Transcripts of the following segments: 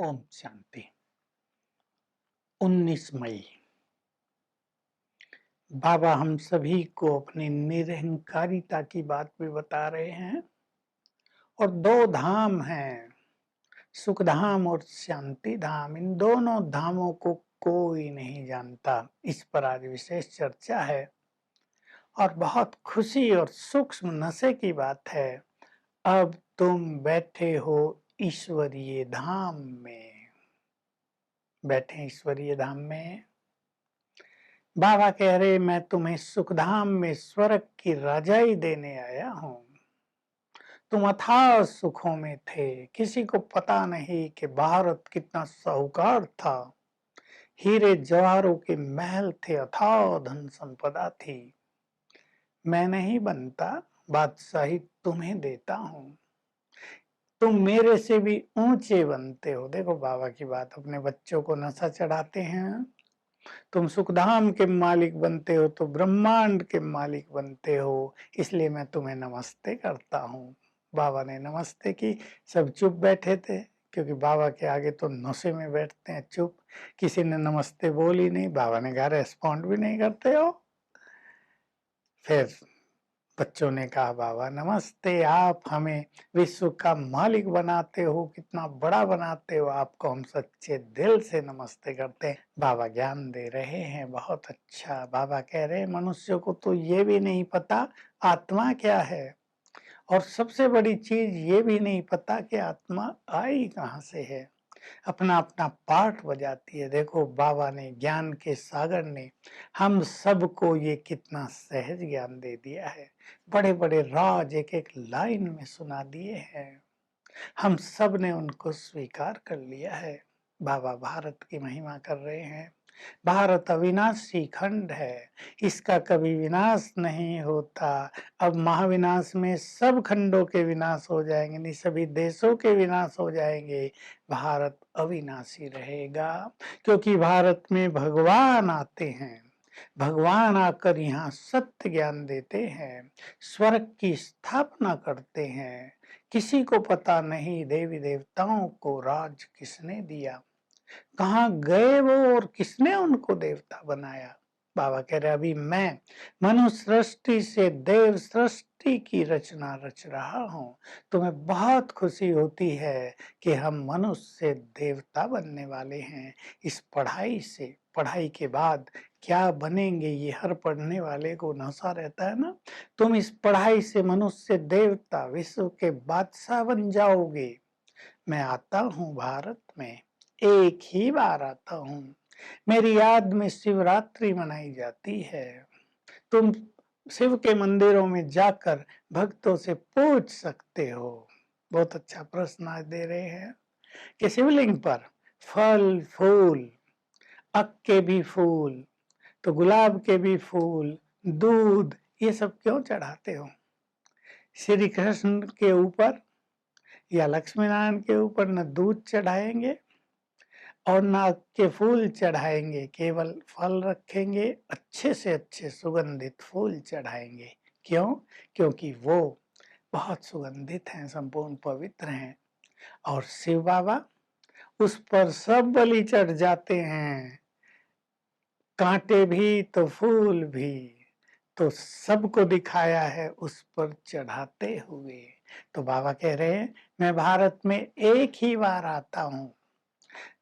ओम शांति। 19 मई बाबा हम सभी को अपनी निरहंकारिता की बात भी बता रहे हैं। और दो धाम हैं, सुख धाम और शांति धाम। इन दोनों धामों को कोई नहीं जानता। इस पर आज विशेष चर्चा है और बहुत खुशी और सूक्ष्म नशे की बात है। अब तुम बैठे हो ईश्वरीय धाम में, बैठे ईश्वरीय धाम में। बाबा कह रहे मैं तुम्हें सुखधाम में स्वर्ग की रजाई देने आया हूं। तुम अथाह सुखों में थे, किसी को पता नहीं कि भारत कितना साहूकार था। हीरे जवाहरों के महल थे, अथाह धन संपदा थी। मैं नहीं बनता, बादशाही तुम्हें देता हूं। तुम मेरे से भी ऊंचे बनते हो। देखो बाबा की बात, अपने बच्चों को नशा चढ़ाते हैं। तुम सुखधाम के मालिक बनते हो तो ब्रह्मांड के मालिक बनते हो, इसलिए मैं तुम्हें नमस्ते करता हूँ। बाबा ने नमस्ते की, सब चुप बैठे थे क्योंकि बाबा के आगे तो नशे में बैठते हैं चुप। किसी ने नमस्ते बोली नहीं, बाबा ने कहा रेस्पॉन्ड भी नहीं करते हो। फिर बच्चों ने कहा बाबा नमस्ते, आप हमें विश्व का मालिक बनाते हो, कितना बड़ा बनाते हो, आपको हम सच्चे दिल से नमस्ते करते हैं। बाबा ज्ञान दे रहे हैं, बहुत अच्छा। बाबा कह रहे हैं मनुष्य को तो ये भी नहीं पता आत्मा क्या है, और सबसे बड़ी चीज ये भी नहीं पता कि आत्मा आई कहाँ से है। अपना अपना पार्ट बजाती है। देखो बाबा ने, ज्ञान के सागर ने हम सबको ये कितना सहज ज्ञान दे दिया है। बड़े बड़े राज एक एक लाइन में सुना दिए हैं, हम सब ने उनको स्वीकार कर लिया है। बाबा भारत की महिमा कर रहे हैं। भारत अविनाशी खंड है, इसका कभी विनाश नहीं होता। अब महाविनाश में सब खंडों के विनाश हो जाएंगे, नहीं सभी देशों के विनाश हो जाएंगे। भारत अविनाशी रहेगा क्योंकि भारत में भगवान आते हैं। भगवान आकर यहाँ सत्य ज्ञान देते हैं, स्वर्ग की स्थापना करते हैं। किसी को पता नहीं देवी देवताओं को राज किसने दिया, कहाँ गए वो और किसने उनको देवता बनाया। बाबा कह रहे अभी मैं मनुष्य सृष्टि से देव सृष्टि की रचना रच रहा हूँ। तुम्हें बहुत खुशी होती है कि हम मनुष्य से देवता बनने वाले हैं। इस पढ़ाई से, पढ़ाई के बाद क्या बनेंगे ये हर पढ़ने वाले को नशा रहता है ना। तुम इस पढ़ाई से मनुष्य से देवता, विश्व के बादशाह बन जाओगे। मैं आता हूँ भारत में, एक ही बार आता हूँ। मेरी याद में शिवरात्रि मनाई जाती है। तुम शिव के मंदिरों में जाकर भक्तों से पूछ सकते हो। बहुत अच्छा प्रश्न आज दे रहे हैं कि शिवलिंग पर फल फूल, अक के भी फूल, तो गुलाब के भी फूल, दूध, ये सब क्यों चढ़ाते हो? श्री कृष्ण के ऊपर या लक्ष्मी नारायण के ऊपर न दूध चढ़ाएंगे और ना के फूल चढ़ाएंगे, केवल फल रखेंगे, अच्छे से अच्छे सुगंधित फूल चढ़ाएंगे। क्यों? क्योंकि वो बहुत सुगंधित हैं, संपूर्ण पवित्र हैं। और शिव बाबा उस पर सब बलि चढ़ जाते हैं, कांटे भी तो फूल भी, तो सबको दिखाया है उस पर चढ़ाते हुए। तो बाबा कह रहे हैं मैं भारत में एक ही बार आता हूँ,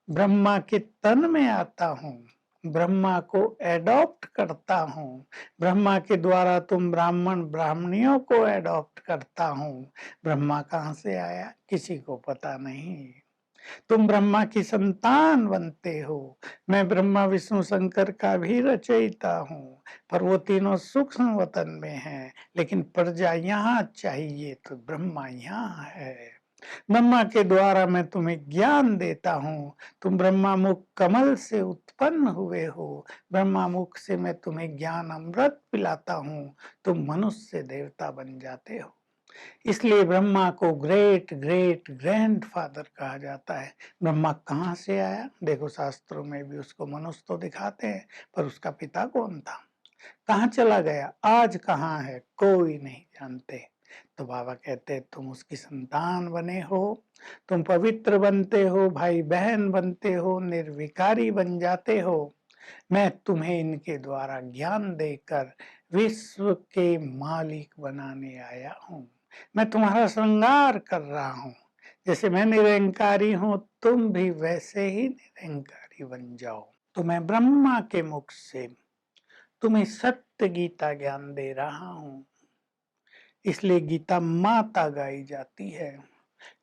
ब्रह्मा के तन में आता हूँ, ब्रह्मा को एडॉप्ट करता हूँ। ब्रह्मा के द्वारा तुम ब्राह्मण ब्राह्मणियों को एडॉप्ट करता हूँ। ब्रह्मा कहाँ से आया किसी को पता नहीं। तुम ब्रह्मा की संतान बनते हो। मैं ब्रह्मा विष्णु शंकर का भी रचयिता हूँ, पर वो तीनों सूक्ष्म वतन में हैं, लेकिन प्रजा यहाँ चाहिए तो ब्रह्मा यहाँ है। ब्रह्मा के द्वारा मैं तुम्हें ज्ञान देता हूँ। तुम ब्रह्मा मुख कमल से उत्पन्न हुए हो। ब्रह्मा मुख से मैं तुम्हें ज्ञान अमृत पिलाता हूँ, तुम मनुष्य से देवता बन जाते हो। इसलिए ब्रह्मा को ग्रेट ग्रेट ग्रैंड फादर कहा जाता है। ब्रह्मा कहाँ से आया? देखो शास्त्रों में भी उसको मनुष्य तो दिखाते हैं, पर उसका पिता कौन था, कहाँ चला गया, आज कहाँ है, कोई नहीं जानते। तो बाबा कहते तुम उसकी संतान बने हो, तुम पवित्र बनते हो, भाई बहन बनते हो, निर्विकारी बन जाते हो। मैं तुम्हें इनके द्वारा ज्ञान देकर विश्व के मालिक बनाने आया हूँ। मैं तुम्हारा श्रृंगार कर रहा हूँ। जैसे मैं निरंकारी हूँ, तुम भी वैसे ही निरंकारी बन जाओ। तो मैं ब्रह्मा के मुख से तुम्हें सत्य गीता ज्ञान दे रहा हूँ। इसलिए गीता माता गाई जाती है।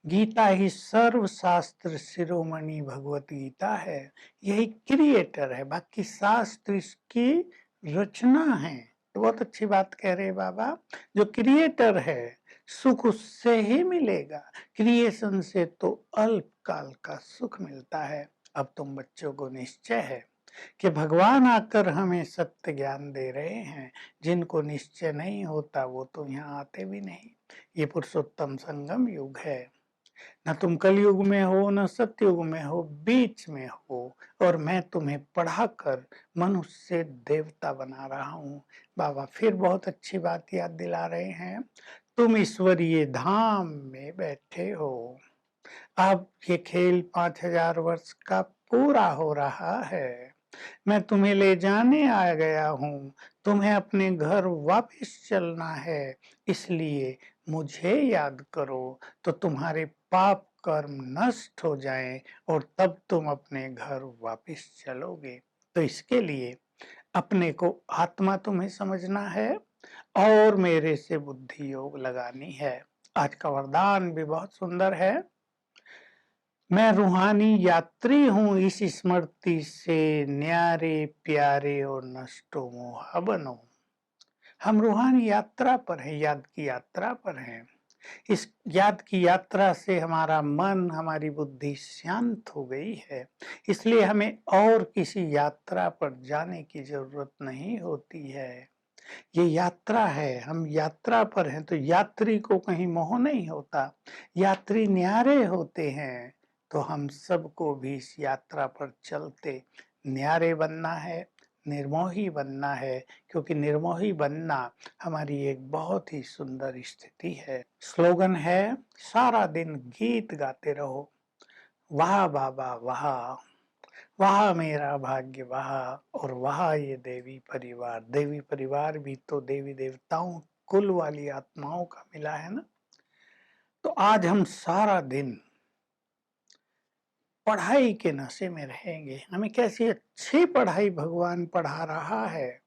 गीता ही सर्व शास्त्र शिरोमणि भगवत गीता है। यही क्रिएटर है, बाकी शास्त्र इसकी रचना है। तो बहुत अच्छी बात कह रहे बाबा, जो क्रिएटर है सुख उससे ही मिलेगा। क्रिएशन से तो अल्पकाल का सुख मिलता है। अब तुम बच्चों को निश्चय है कि भगवान आकर हमें सत्य ज्ञान दे रहे हैं। जिनको निश्चय नहीं होता वो तो यहाँ आते भी नहीं। ये पुरुषोत्तम संगम युग है। न तुम कलयुग में हो, न सतयुग में हो, बीच में हो। और मैं तुम्हें पढ़ाकर मनुष्य से देवता बना रहा हूँ। बाबा फिर बहुत अच्छी बात याद दिला रहे हैं। तुम ईश्वरीय धाम में बैठे हो। अब ये खेल 5000 वर्ष का पूरा हो रहा है। मैं तुम्हें ले जाने आ गया हूँ। तुम्हें अपने घर वापस चलना है। इसलिए मुझे याद करो तो तुम्हारे पाप कर्म नष्ट हो जाएं और तब तुम अपने घर वापस चलोगे। तो इसके लिए अपने को आत्मा तुम्हें समझना है और मेरे से बुद्धि योग लगानी है। आज का वरदान भी बहुत सुंदर है। मैं रूहानी यात्री हूँ, इस स्मृति से न्यारे प्यारे और नष्टो मोहा बनो। हम रूहानी यात्रा पर हैं, याद की यात्रा पर हैं। इस याद की यात्रा से हमारा मन, हमारी बुद्धि शांत हो गई है। इसलिए हमें और किसी यात्रा पर जाने की जरूरत नहीं होती है। ये यात्रा है, हम यात्रा पर हैं, तो यात्री को कहीं मोह नहीं होता। यात्री न्यारे होते हैं। तो हम सबको भी इस यात्रा पर चलते न्यारे बनना है, निर्मोही बनना है। क्योंकि निर्मोही बनना हमारी एक बहुत ही सुंदर स्थिति है। स्लोगन है, सारा दिन गीत गाते रहो, वाह बाबा वाह, वाह मेरा भाग्य वाह, और वाह ये देवी परिवार। देवी परिवार भी तो देवी देवताओं कुल वाली आत्माओं का मिला है ना। तो आज हम सारा दिन पढ़ाई के नशे में रहेंगे। हमें कैसी अच्छी पढ़ाई भगवान पढ़ा रहा है।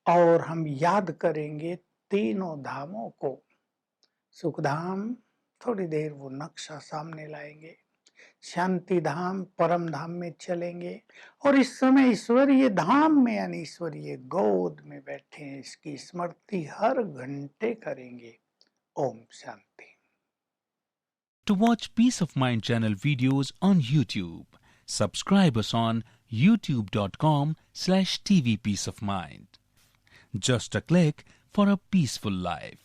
और हम याद करेंगे तीनों धामों को। सुखधाम, थोड़ी देर वो नक्शा सामने लाएंगे। शांति धाम, परम धाम में चलेंगे। और इस समय ईश्वरीय धाम में यानी ईश्वरीय गोद में बैठे हैं, इसकी स्मृति हर घंटे करेंगे। Om Shanti. To watch Peace of Mind channel videos on YouTube, subscribe us on youtube.com/tvpeaceofmind. Just a click for a peaceful life.